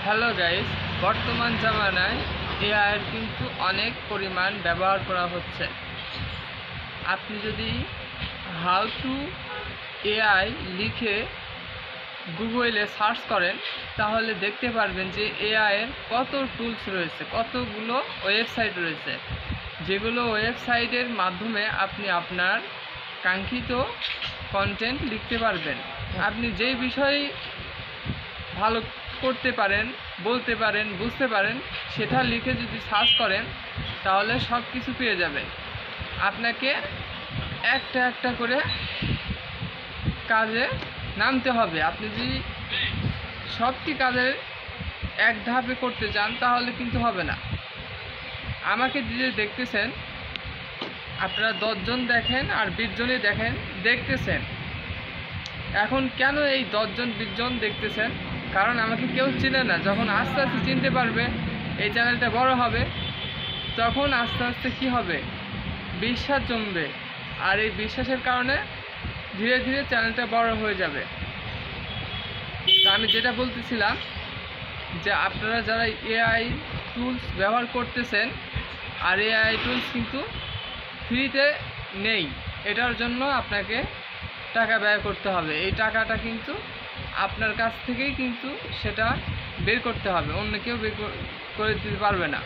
Hello guys, বর্তমান জামানায় এআইয়ের কিন্তু অনেক পরিমাণ ব্যবহার করা হচ্ছে। আপনি যদি হাউ টু এআই লিখে গুগলে সার্চ করেন তাহলে দেখতে পারবেন যে এআইয়ের কত টুলস রয়েছে, কতগুলো ওয়েবসাইট রয়েছে, যেগুলো ওয়েবসাইটের মাধ্যমে আপনি আপনার কাঙ্ক্ষিত কন্টেন্ট লিখতে পারবেন। আপনি যেই বিষয়ে ভালো করতে পারেন, বলতে পারেন, বুঝতে পারেন, সেটা লিখে যদি সার্চ করেন তাহলে সব কিছু পেয়ে যাবেন। আপনাকে একটা একটা করে কাজে নামতে হবে। আপনি যদি সবটি কাজের এক ধাপে করতে চান তাহলে কিন্তু হবে না। আমাকে যে দেখতেছেন, আপনারা 10 জন দেখেন আর 20 জনই দেখতেছেন। এখন কেন এই 10 জন 20 জন দেখতেছেন? কারণ আমাকে কেউ চিনে না। যখন আস্তে আস্তে চিনতে পারবে, এই চ্যানেলটা বড় হবে, তখন আস্তে আস্তে কী হবে, বিশ্বাস জমবে। আর এই বিশ্বাসের কারণে ধীরে ধীরে চ্যানেলটা বড় হয়ে যাবে। তো আমি যেটা বলতেছিলাম যে আপনারা যারা এআই টুলস ব্যবহার করতেছেন, আর এআই টুলস কিন্তু ফ্রিতে নেই, এটার জন্য আপনাকে টাকা ব্যয় করতে হবে। এই টাকাটা কিন্তু আপনার কাছ থেকেই কিন্তু সেটা বের করতে হবে, অন্য কেউ বের করে দিতে পারবে না।